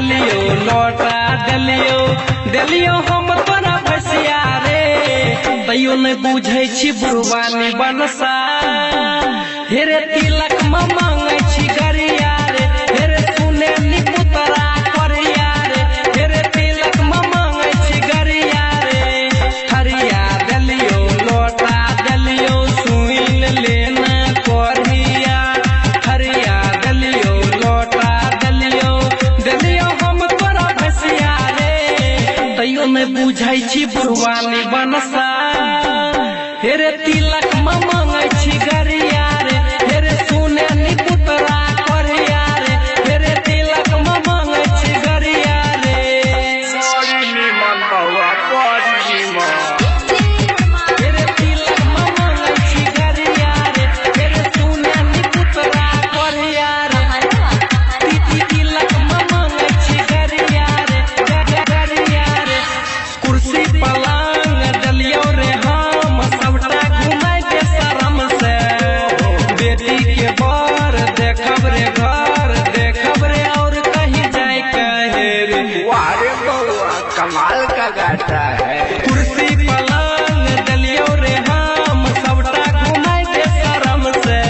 दिलियो लौटा दिलियो हम तोरा भसिया रे तैयो नहीं बुझे छी बुरबानी बनसा हेरे तिलक में मांगे छी गरिया रे हेरे सुने नी पुतरा करिया रे हेरे तिलक में मांगे छी गरिया रे हरिया दिलियो लौटा दिलियो सुइन लेना करिया हरिया दिलियो लौटा दिलियो हम तोरा भसिया रे तैयो नहीं बुझे छी बुरबानी बनसा हेरे तिलक में मांगे छी गरिया रे हेरे सुने नी पुतरा करिया रे हेरे तिलक में मांगे छी गरिया रे हेरे तिलक में मांगे छी गरिया रे हेरे सुने नी पुतरा करिया रे तिलक में मांगे छी गरिया रे कुर्सी पलंग दिलियो रे हम सबटा घुमाई के शरम से बेटी के बर देखब रे घर देखब रे और कहीं जाए कहे रे वारे बउआ कमाल का गाता है। कुर्सी पलंग दिलियो रे हम सबटा घुमाई के शरम से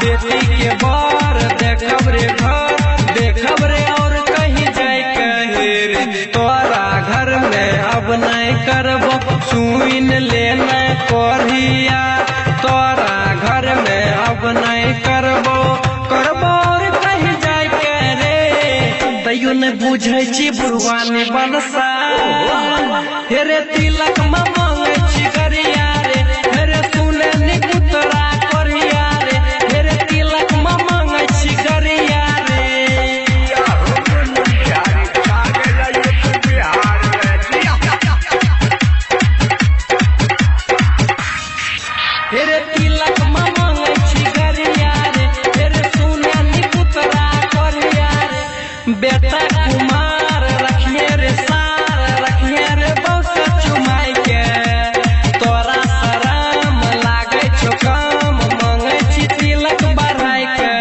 बेटी के बर देखब रे घर देखब रे और कहीं जाए कहे रे तोरा घर में अब नहीं करबो सुइन लेना करिया तोरा घर में अब नहीं करबो और कहीं जाए के रे तैयो नहीं बुझे छी बुरबानी बनसा हेरे तिलक में मांगे छी गरिया रे हेरे सुने नी पुतरा करिया रे हेरे तिलक में मांगे छी गरिया रे हेरे तिलक में मांगे छी गरिया रे हेरे सुने नी पुतरा करिया रे बेटा कुमार रखिए रे सार रखिए रे बौसा चुमाई के तोरा शरम लागे छो काम मांगे छी तिलक बढ़ाई के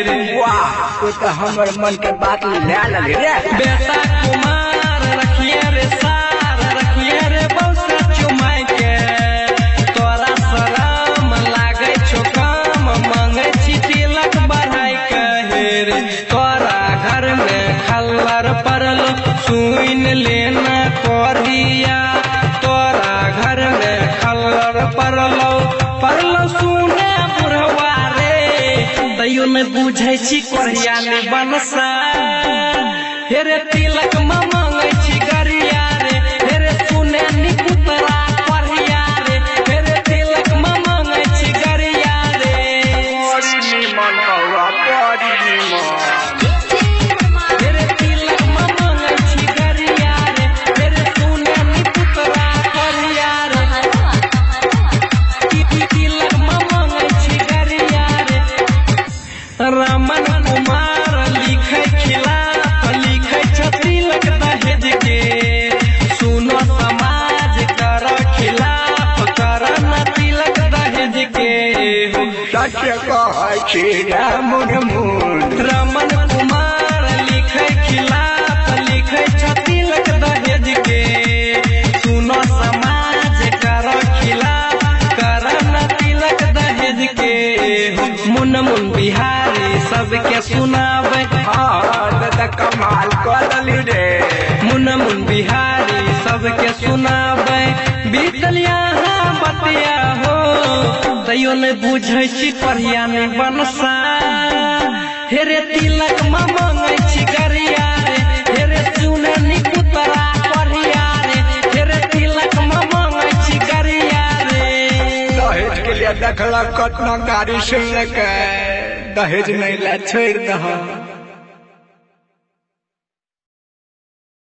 रे वाह तू तो हमर मन के बात ले लगे रे। बेटा कुमार रखिए रे सार रखिए रे बौसा चुमाई के तोरा शरम लागे छो काम मांगे छी तिलक बढ़ाई के रे तोरा घर में खल्लर परल सुइन लेना करिया तोरा घर में खल्लर परलो सुने बुढ़वा रे तैयो नहीं बुझे छी करिया ने बनसा हेरे तिलक में मांगे छी गरिया रे हेरे सुने नी पुतरा करिया रे हेरे तिलक में मांगे छी गरिया रे बड़ी निमन बउआ बड़ी निमन। हेरे तिलक में मांगे छी गरिया रे हेरे सुने नी पुतरा करिया रे तिलक में मांगे छी गरिया रे रमन कुमार लिखे खिलाफ लिखे छ तिलक दहेज के सुनो समाज कर खिलाफ कर न तिलक दहेज के सच कहै छी रामुन मुन रमन कुमार लिखे खिलाफ लिखे छ तिलक दहेज के सुनो समाज कर खिलाफ कर न तिलक दहेज के मुन बिहारी सबके सुनावे हाँ दादा कमाल कर रे। मुन बिहारी सबके सुनावे बीतल यहाँ बतिया हो तैयो नहीं बुझे छी करिया ने बनसा हेरे तिलक में मांगे छी गरिया रे हेरे सुने नी पुतरा करिया रे हेरे तिलक में मांगे छी गरिया रे दहेज के लिए देखला कतना गाड़ी सुन के दहेज नहीं ला छोड़ दह।